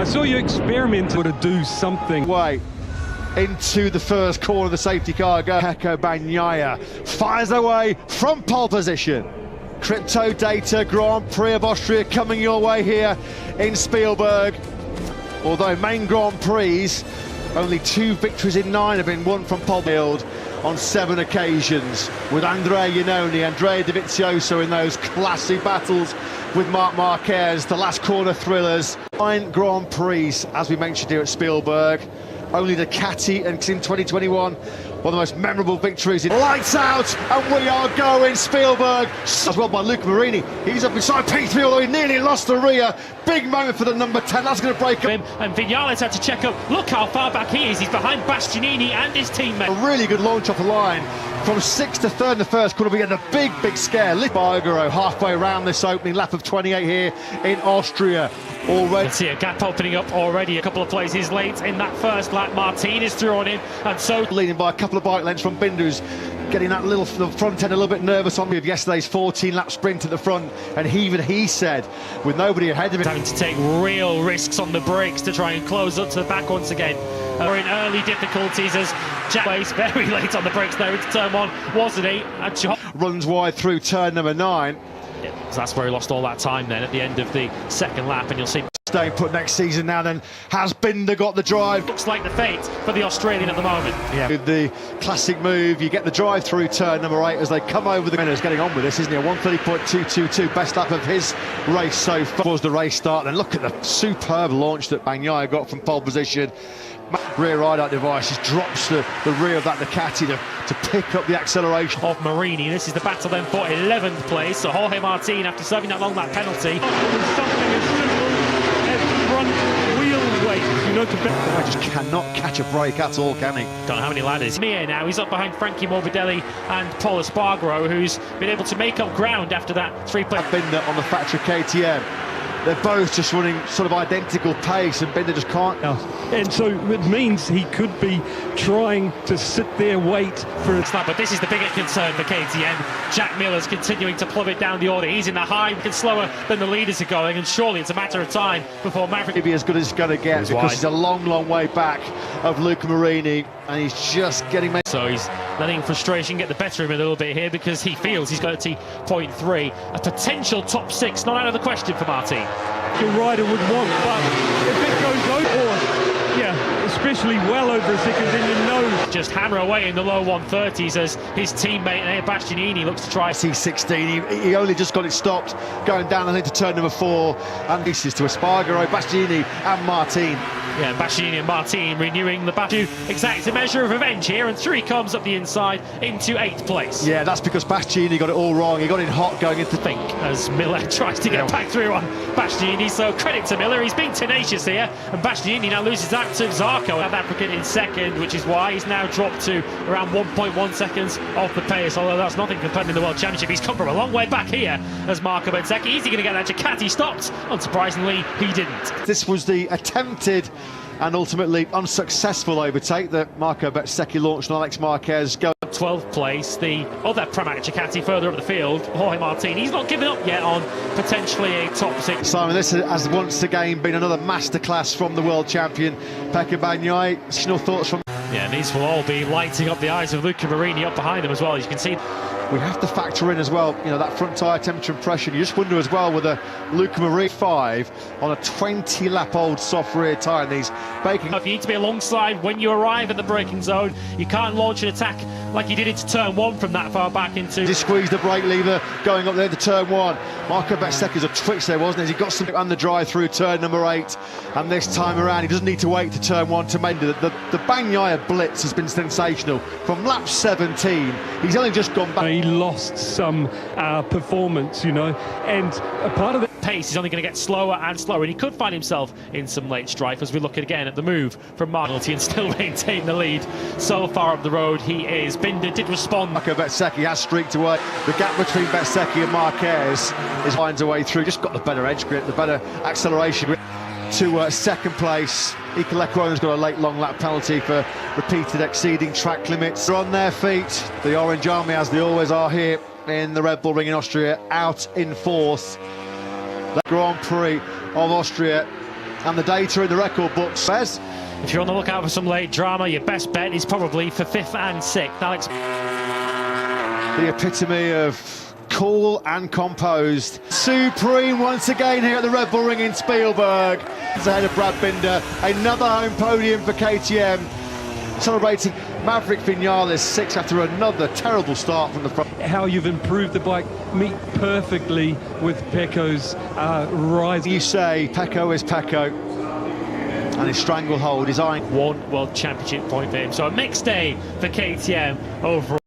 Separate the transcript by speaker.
Speaker 1: saw you experiment to do something.
Speaker 2: Way into the first corner of the safety car go. Pecco Bagnaia fires away from pole position. Crypto Data Grand Prix of Austria coming your way here in Spielberg. Although main Grand Prix, only 2 victories in 9 have been won from pole field on 7 occasions, with Andrea Iannone, Andrea Dovizioso in those classic battles with Marc Marquez, the last corner thrillers. 9 Grand Prix, as we mentioned here at Spielberg. Only Ducati, and in 2021, one of the most memorable victories. Lights out, and we are going Spielberg. As well by Luca Marini. He's up inside P3, although he nearly lost the rear. Big moment for the number 10. That's going to break up.
Speaker 3: And Viñales had to check up. Look how far back he is. He's behind Bastianini and his teammate.
Speaker 2: A really good launch off the line. From 6th to 3rd in the first corner, we get a big scare. Spargaro halfway around this opening lap of 28 here in Austria. Already.
Speaker 3: You can see a gap opening up already a couple of places late in that first lap. Martin is through on him, and so
Speaker 2: leading by a couple of bike lengths from Binder, who's getting that little the front end a little bit nervous on yesterday's 14-lap sprint at the front, and even he said, with nobody ahead of him,
Speaker 3: having to take real risks on the brakes to try and close up to the back once again. We're in early difficulties as Jack Wace very late on the brakes there into turn 1, wasn't he? And
Speaker 2: runs wide through turn number 9.
Speaker 3: Yeah, so that's where he lost all that time then at the end of the second lap, and you'll see
Speaker 2: staying put next season now. Then has Binder got the drive?
Speaker 3: Looks like the fate for the Australian at the moment.
Speaker 2: Yeah, with the classic move, you get the drive through turn number 8 as they come over the winners. Getting on with this, isn't he? 1:30.222, best lap of his race so far. Was the race start? Then look at the superb launch that Bagnaia got from pole position. Rear ride-out device just drops the rear of that Ducati to pick up the acceleration
Speaker 3: of Marini. This is the battle then for 11th place. So Jorge Martin, after serving that long lap penalty,
Speaker 2: I just cannot catch a break at all, can he?
Speaker 3: Don't know how many ladders. Mia now, he's up behind Frankie Morbidelli and Paul Espargaro, who's been able to make up ground after that 3-play.
Speaker 2: Binder on the factory KTM. They're both just running sort of identical pace, and Binder just can't.
Speaker 1: And so it means he could be trying to sit there, wait for a
Speaker 3: slap. But this is the bigger concern for KTM. Jack Miller's continuing to plummet down the order. He's in the high, and slower than the leaders are going, and surely it's a matter of time before Maverick
Speaker 2: will be as good as he's going to get, because he's a long way back of Luca Marini, and he's just getting.
Speaker 3: So he's letting frustration get the better of him a little bit here, because he feels he's got 30.3, a potential top 6, not out of the question for Martin.
Speaker 1: Your rider would want, but if it goes over, especially well over a second, then you know.
Speaker 3: Just hammer away in the low 130s as his teammate Bastianini looks to try.
Speaker 2: C16, he only just got it stopped going down, I think, to turn number 4, and this is to Espargaro, Bastianini and Martin.
Speaker 3: Yeah, Bastianini and Martin renewing the battle. Exact a measure of revenge here, and through he comes up the inside into 8th place.
Speaker 2: Yeah, that's because Bastianini got it all wrong. He got in hot going into
Speaker 3: think as Miller tries to get back through on Bastianini. So credit to Miller, he's been tenacious here, and Bastianini now loses that to Zarco, South African in 2nd, which is why he's now dropped to around 1.1 seconds off the pace, although that's nothing compared to the World Championship. He's come from a long way back here as Marco Bezzecchi. Is he going to get that Ducati stopped? Unsurprisingly, he didn't.
Speaker 2: This was the attempted and ultimately unsuccessful overtake that Marco Bezzecchi launched on Alex Marquez.
Speaker 3: 12th place, the other Pramac Ducati further up the field, Jorge Martin. He's not given up yet on potentially a top 6.
Speaker 2: Simon, this has once again been another masterclass from the world champion, Pecco Bagnaia. Additional thoughts from...
Speaker 3: Yeah, and these will all be lighting up the eyes of Luca Marini up behind him as well, as you can see.
Speaker 2: We have to factor in as well, that front tyre temperature and pressure. You just wonder as well whether Luca Marini 5 on a 20-lap-old soft rear tyre, and he's baking.
Speaker 3: If you need to be alongside when you arrive at the braking zone, you can't launch an attack like you did into turn 1 from that far back into.
Speaker 2: He squeezed the brake lever going up there to turn 1. Marco Bezzecchi's a twitch there, wasn't he? He got some on the drive through turn number 8, and this time around he doesn't need to wait to turn 1 to mend it. The Bagnaia blitz has been sensational from lap 17. He's only just gone back.
Speaker 1: He lost some performance, and a part of the
Speaker 3: pace is only going to get slower and slower, and he could find himself in some late strife as we look again at the move from Martin and still maintain the lead. So far up the road he is. Binder did respond.
Speaker 2: Marco Bezzecchi has streaked away. The gap between Bezzecchi and Marquez finds a way through. Just got the better edge grip, the better acceleration grip. To 2nd place, Iker Lecuon's got a late long lap penalty for repeated exceeding track limits. They're on their feet, the Orange Army, as they always are here in the Red Bull Ring in Austria, out in 4th. The Grand Prix of Austria and the data in the record books says.
Speaker 3: If you're on the lookout for some late drama, your best bet is probably for 5th and 6th. Alex.
Speaker 2: The epitome of cool and composed. Supreme once again here at the Red Bull Ring in Spielberg. It's ahead of Brad Binder. Another home podium for KTM. Celebrating Maverick Vinales 6th after another terrible start from the front.
Speaker 1: How you've improved the bike meet perfectly with Pecco's rise.
Speaker 2: You say Pecco is Pecco, and his stranglehold is eyeing
Speaker 3: One World Championship point for him. So a mixed day for KTM overall.